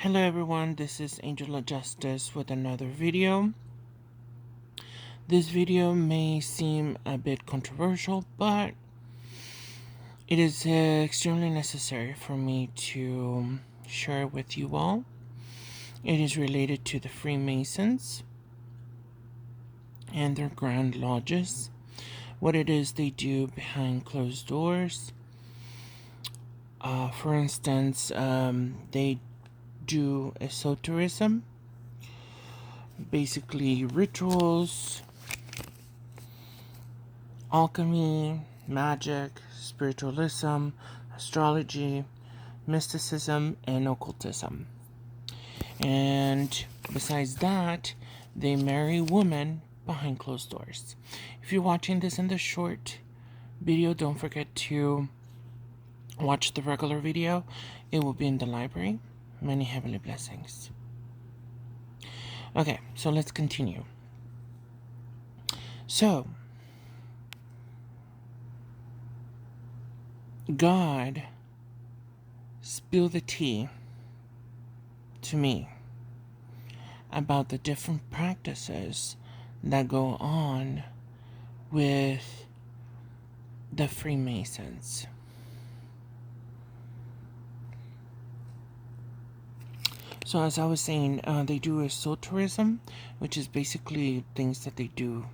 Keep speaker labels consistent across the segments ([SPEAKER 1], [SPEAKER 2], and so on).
[SPEAKER 1] Hello everyone, this is Angel of Justice with another video. This video may seem a bit controversial, but it is extremely necessary for me to share with you all. It is related to the Freemasons and their Grand Lodges, what it is they do behind closed doors. For instance, they do esotericism, basically rituals, alchemy, magic, spiritualism, astrology, mysticism, and occultism. And besides that, they marry women behind closed doors. If you're watching this in the short video, don't forget to watch the regular video. It will be in the library. Many heavenly blessings. Okay, so let's continue. So, God spilled the tea to me about the different practices that go on with the Freemasons. So as I was saying, they do esotericism, which is basically things that they do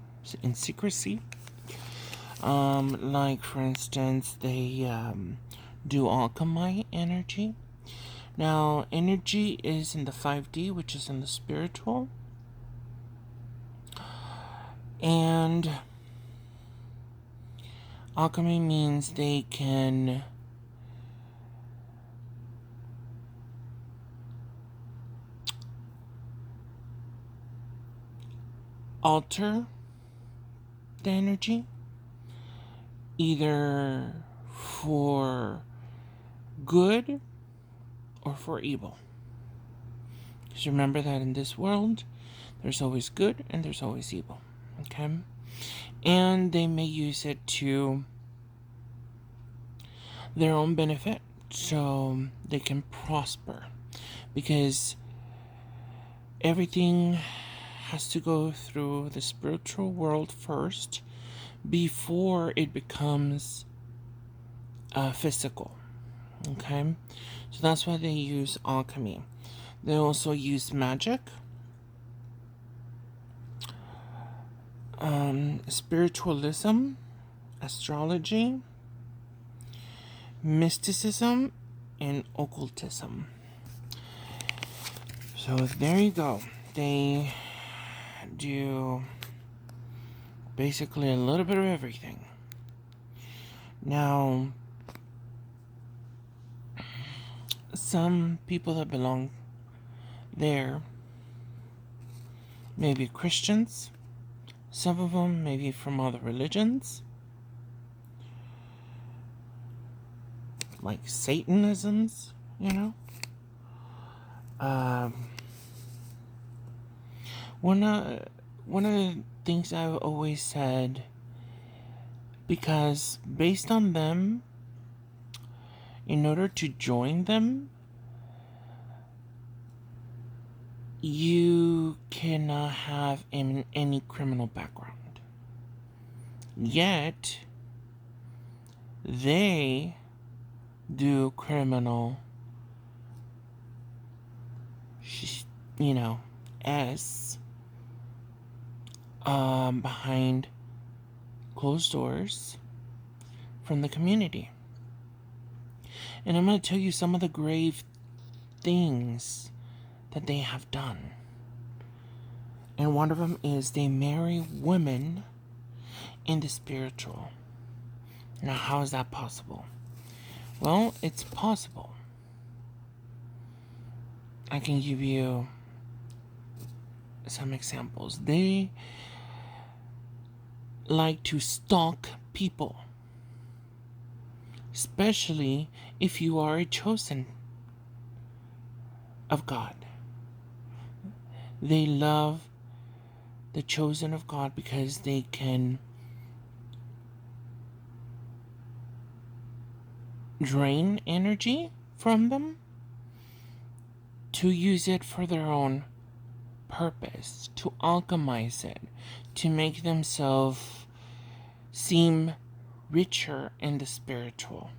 [SPEAKER 1] in secrecy. Like for instance, they do alchemy energy. Now, energy is in the 5D, which is in the spiritual. And alchemy means they can alter the energy, either for good or for evil. Because remember that in this world, there's always good and there's always evil. Okay? And they may use it to their own benefit so they can prosper. Because everything has to go through the spiritual world first before it becomes physical. Okay, so that's why they use alchemy. They also use magic, spiritualism, astrology, mysticism, and occultism. So there you go. They do basically a little bit of everything. Now, some people that belong there may be Christians. Some of them may be from other religions, like Satanisms, you know. One of the things I've always said, because based on them, in order to join them, you cannot have any criminal background. Yet, they do criminal, behind closed doors from the community. And I'm going to tell you some of the grave things that they have done. And one of them is they marry women in the spiritual. Now, how is that possible? Well, it's possible. I can give you some examples. They like to stalk people, especially if you are a chosen of God. They love the chosen of God because they can drain energy from them to use it for their own purpose, to alchemize it, to make themselves seem richer in the spiritual.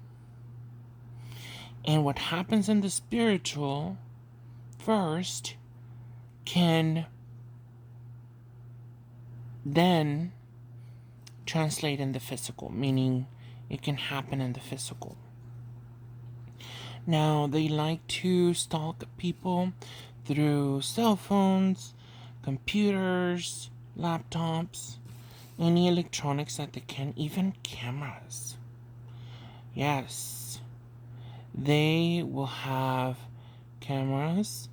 [SPEAKER 1] And what happens in the spiritual first can then translate in the physical, meaning it can happen in the physical. Now, they like to stalk people through cell phones, computers, laptops, any electronics that they can, even cameras. Yes, they will have cameras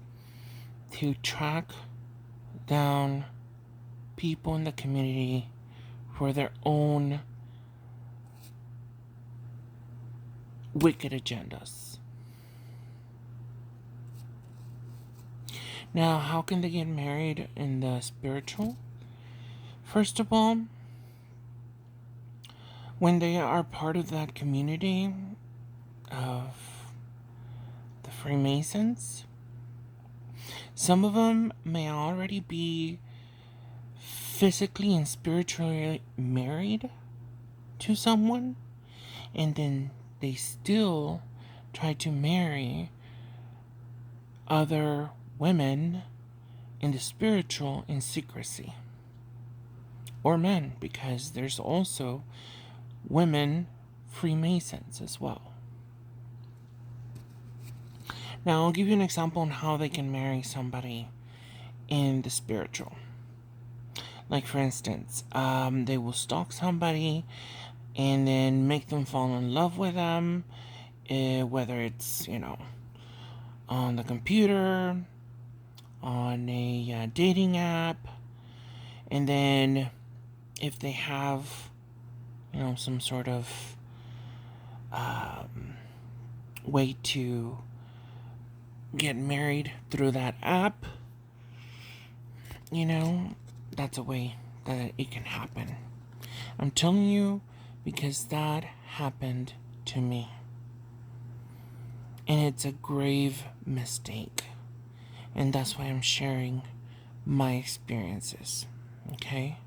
[SPEAKER 1] to track down people in the community for their own wicked agendas. Now, how can they get married in the spiritual? First of all, when they are part of that community of the Freemasons, some of them may already be physically and spiritually married to someone, and then they still try to marry other women in the spiritual in secrecy, or men, because there's also women Freemasons as well. Now, I'll give you an example on how they can marry somebody in the spiritual. Like, for instance, they will stalk somebody and then make them fall in love with them, whether it's, on the computer, on a dating app, and then if they have, some sort of way to get married through that app, that's a way that it can happen. I'm telling you because that happened to me. And it's a grave mistake. And that's why I'm sharing my experiences. Okay?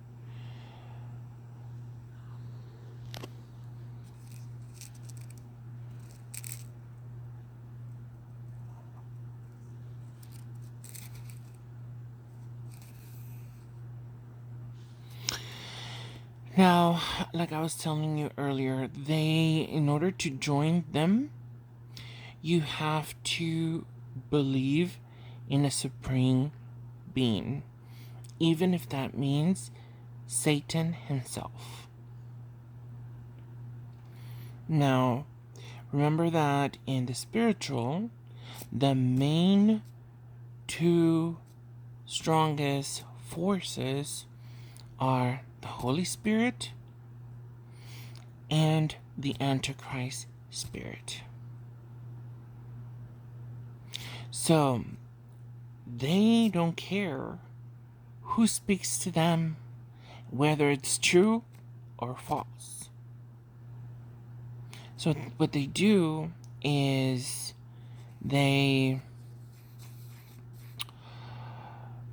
[SPEAKER 1] Now, like I was telling you earlier, in order to join them, you have to believe in a supreme being, even if that means Satan himself. Now, remember that in the spiritual, the main two strongest forces are the Holy Spirit and the Antichrist spirit. So, they don't care who speaks to them, whether it's true or false. So, what they do is they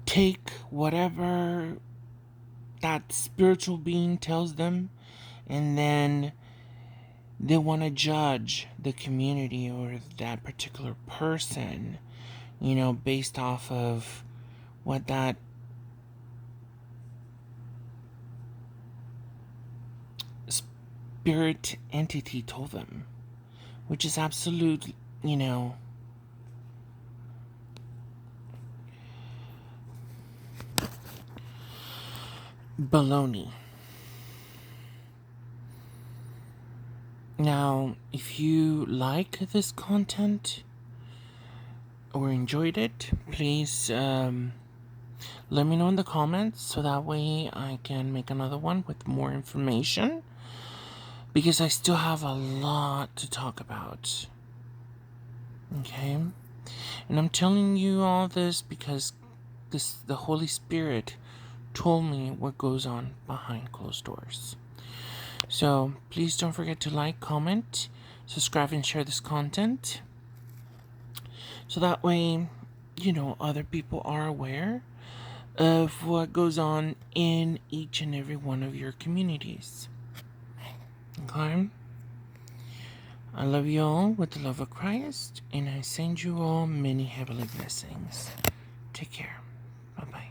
[SPEAKER 1] take whatever that spiritual being tells them, and then they want to judge the community or that particular person, based off of what that spirit entity told them, which is absolute, baloney. Now, if you like this content or enjoyed it, please let me know in the comments so that way I can make another one with more information, because I still have a lot to talk about. Okay? And I'm telling you all this because the Holy Spirit told me what goes on behind closed doors. So please don't forget to like, comment, subscribe, and share this content, so that way other people are aware of what goes on in each and every one of your communities. Okay? I love you all with the love of Christ, and I send you all many heavenly blessings. Take care. Bye-bye.